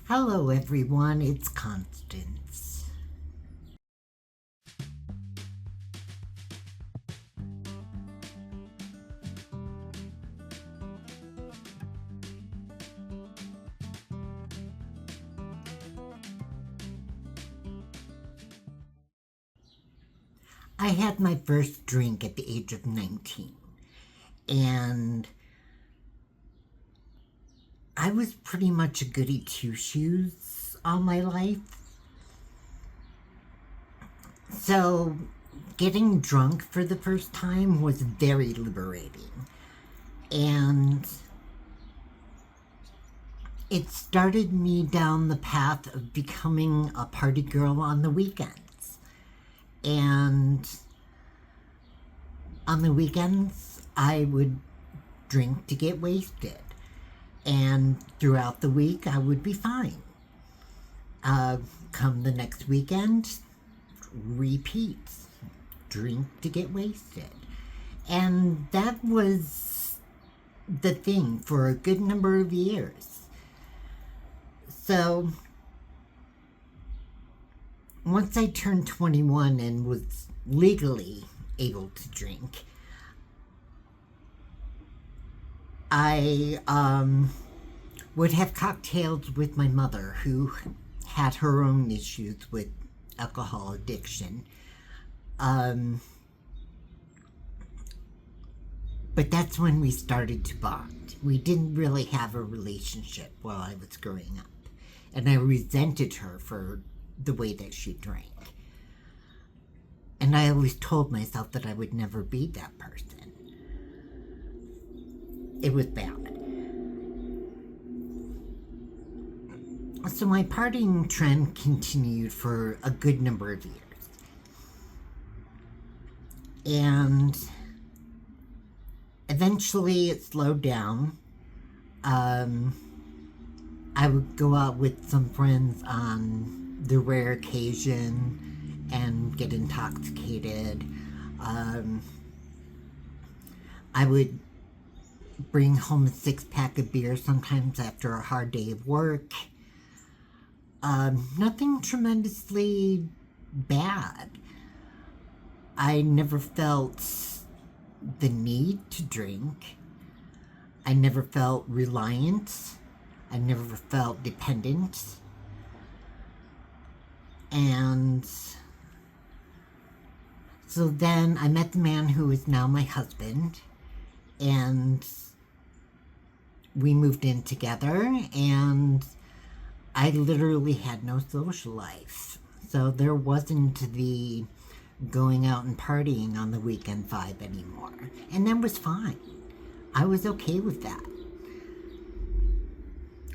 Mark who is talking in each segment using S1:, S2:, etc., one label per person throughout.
S1: Hello everyone, it's Constance. I had my first drink at the age of 19, and I was pretty much a goody two-shoes all my life. So getting drunk for the first time was very liberating. And it started me down the path of becoming a party girl on the weekends. And on the weekends, I would drink to get wasted. And throughout the week, I would be fine. Come the next weekend, repeat. Drink to get wasted. And that was the thing for a good number of years. So, once I turned 21 and was legally able to drink, I would have cocktails with my mother, who had her own issues with alcohol addiction. But that's when we started to bond. We didn't really have a relationship while I was growing up. And I resented her for the way that she drank. And I always told myself that I would never be that person. It was bad. So my partying trend continued for a good number of years. And eventually it slowed down. I would go out with some friends on the rare occasion and get intoxicated. I would bring home a 6-pack of beer sometimes after a hard day of work. Nothing tremendously bad. I never felt the need to drink. I never felt reliant. I never felt dependent. And so then I met the man who is now my husband, and we moved in together, and I literally had no social life. So there wasn't the going out and partying on the weekend vibe anymore. And that was fine. I was okay with that.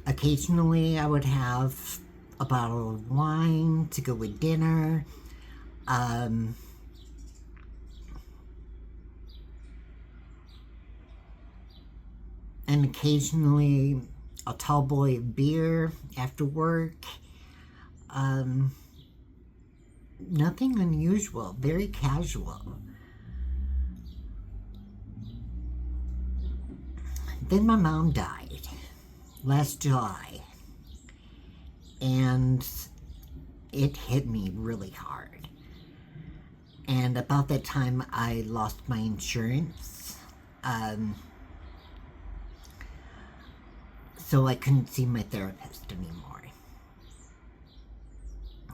S1: Occasionally I would have a bottle of wine to go with dinner. And occasionally a tall boy of beer after work. Nothing unusual, very casual. Then my mom died last July, and it hit me really hard. And about that time, I lost my insurance. So I couldn't see my therapist anymore,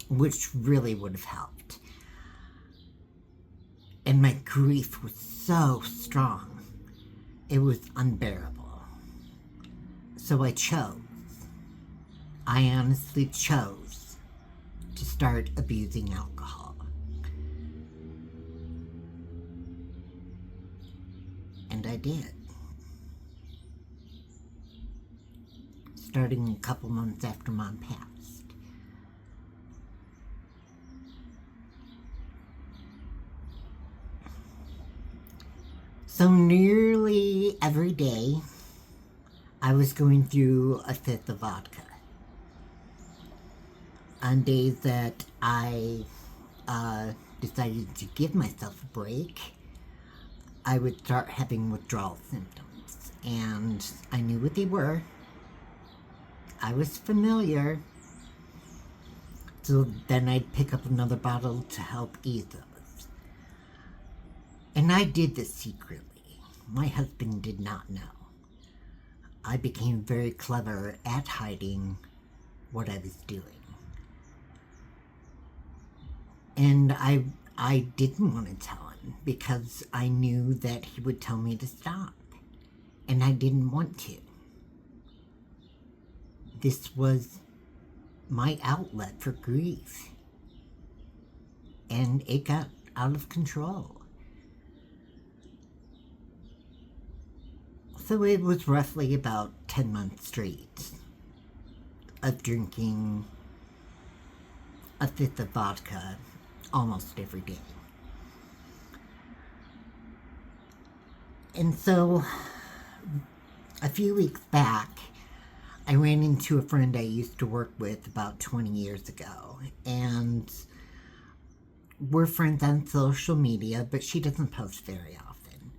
S1: which really would have helped. And my grief was so strong, it was unbearable. So I honestly chose to start abusing alcohol. And I did. Starting a couple months after Mom passed. So nearly every day, I was going through a fifth of vodka. On days that I decided to give myself a break, I would start having withdrawal symptoms. And I knew what they were. I was familiar So then I'd pick up another bottle to help ease those. And I did this secretly. My husband did not know. I became very clever at hiding what I was doing. And I didn't want to tell him because I knew that he would tell me to stop. And I didn't want to. This was my outlet for grief. And it got out of control. So it was roughly about 10 months straight of drinking a fifth of vodka almost every day. And so a few weeks back, I ran into a friend I used to work with about 20 years ago, and we're friends on social media, but she doesn't post very often.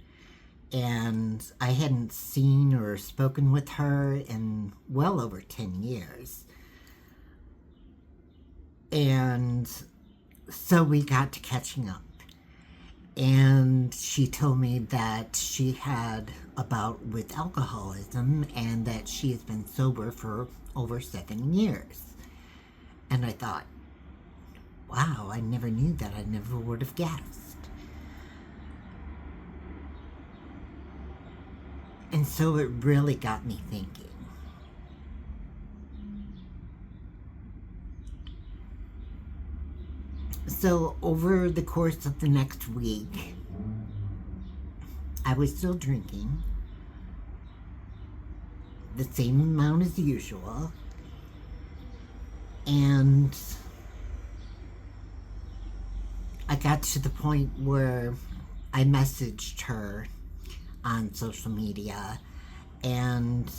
S1: And I hadn't seen or spoken with her in well over 10 years. And so we got to catching up. And she told me that she had a bout with alcoholism and that she has been sober for over 7 years. And I thought, wow, I never knew that. I never would have guessed. And so it really got me thinking. So over the course of the next week, I was still drinking the same amount as usual. And I got to the point where I messaged her on social media and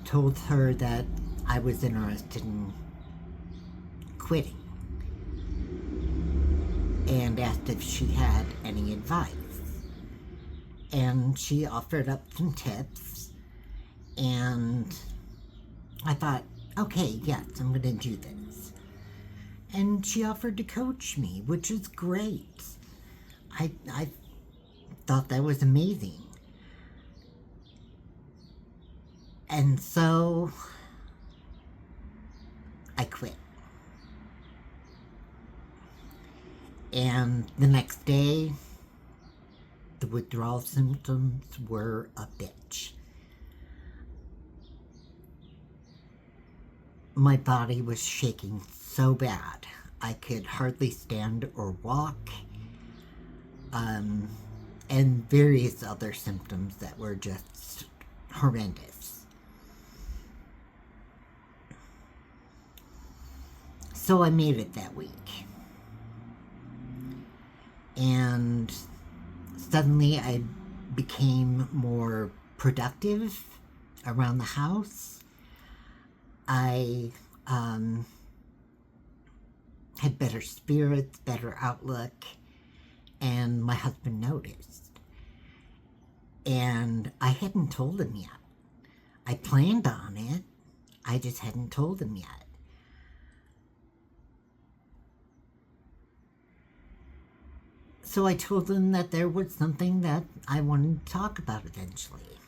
S1: told her that I was interested in quitting and asked if she had any advice. And she offered up some tips, and I thought, okay, yes, I'm going to do this. And she offered to coach me, which is great. I thought that was amazing. And so I quit. And the next day, the withdrawal symptoms were a bitch. My body was shaking so bad, I could hardly stand or walk. And various other symptoms that were just horrendous. So I made it that week. And suddenly I became more productive around the house. I had better spirits, better outlook, and my husband noticed. And I hadn't told him yet. I planned on it, I just hadn't told him yet. So I told him that there was something that I wanted to talk about eventually.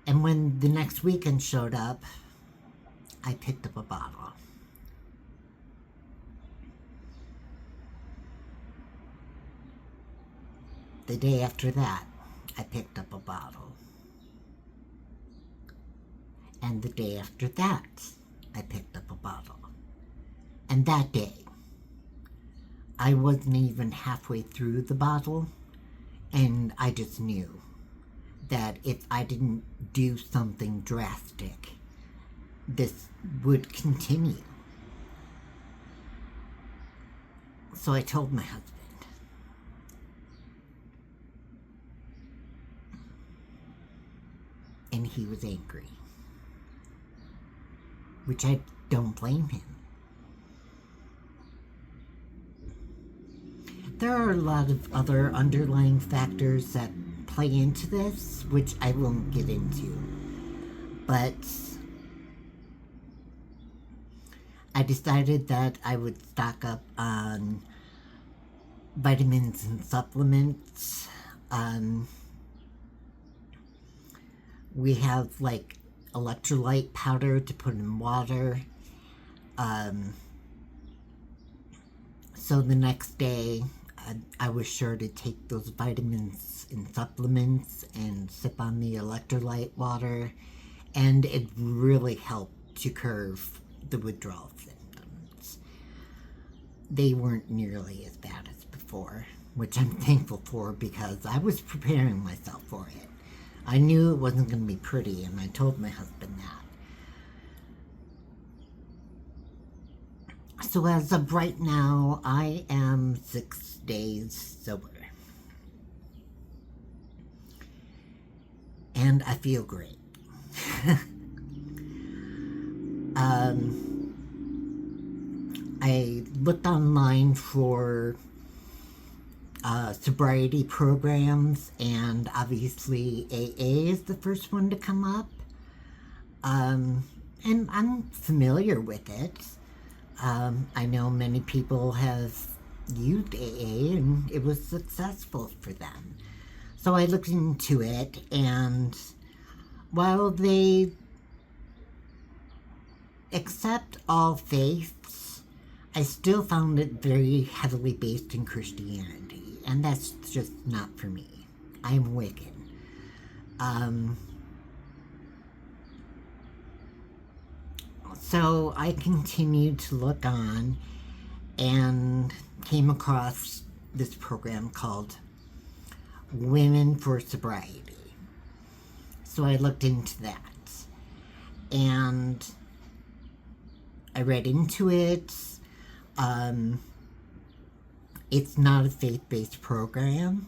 S1: And when the next weekend showed up, I picked up a bottle. The day after that, I picked up a bottle. And the day after that, I picked up a bottle. And that day, I wasn't even halfway through the bottle, and I just knew that if I didn't do something drastic, this would continue. So I told my husband. And he was angry, which I don't blame him. There are a lot of other underlying factors that play into this, which I won't get into. But I decided that I would stock up on vitamins and supplements. We have like electrolyte powder to put in water. So the next day, I was sure to take those vitamins and supplements and sip on the electrolyte water, and it really helped to curb the withdrawal symptoms. They weren't nearly as bad as before, which I'm thankful for because I was preparing myself for it. I knew it wasn't going to be pretty, and I told my husband that. So as of right now, I am 6 days sober. And I feel great. I looked online for sobriety programs, and obviously AA is the first one to come up. And I'm familiar with it. I know many people have used AA and it was successful for them. So I looked into it, and while they accept all faiths, I still found it very heavily based in Christianity, and that's just not for me. I'm Wiccan. So I continued to look on and came across this program called Women for Sobriety. So I looked into that, and I read into it. It's not a faith-based program.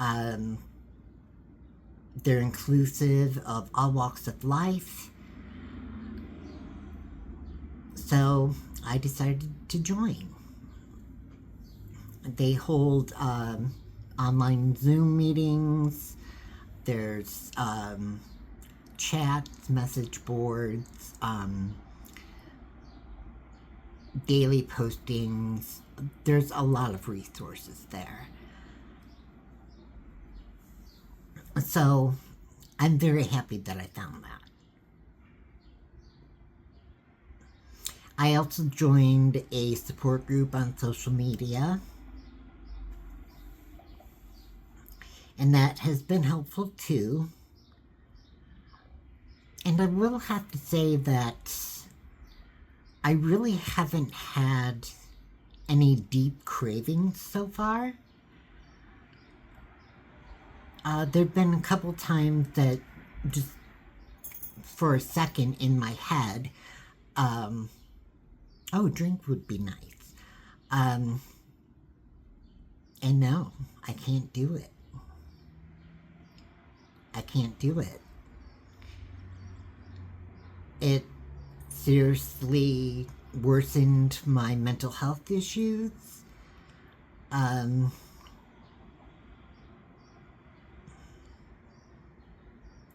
S1: They're inclusive of all walks of life. So I decided to join. They hold online Zoom meetings. There's chats, message boards, daily postings. There's a lot of resources there. So I'm very happy that I found that. I also joined a support group on social media, and that has been helpful too. And I will have to say that I really haven't had any deep cravings so far. There've been a couple times that just for a second in my head, oh, drink would be nice. And no, I can't do it. I can't do it. It seriously worsened my mental health issues.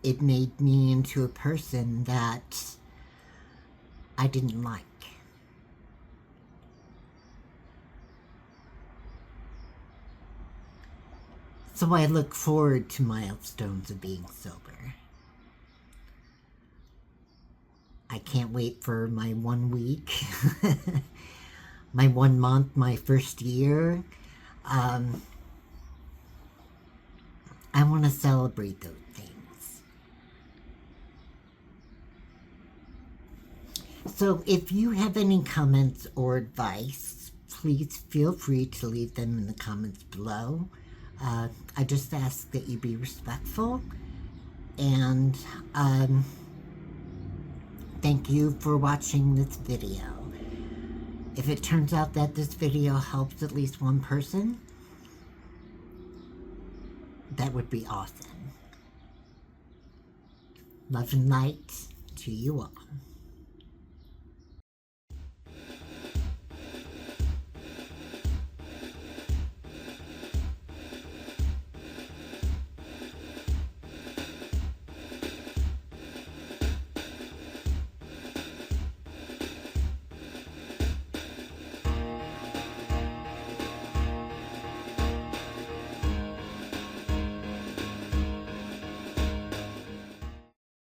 S1: It made me into a person that I didn't like. So I look forward to milestones of being sober. I can't wait for my 1 week, my 1 month, my first year. I want to celebrate those things. So if you have any comments or advice, please feel free to leave them in the comments below. I just ask that you be respectful, and thank you for watching this video. If it turns out that this video helps at least one person, that would be awesome. Love and light to you all.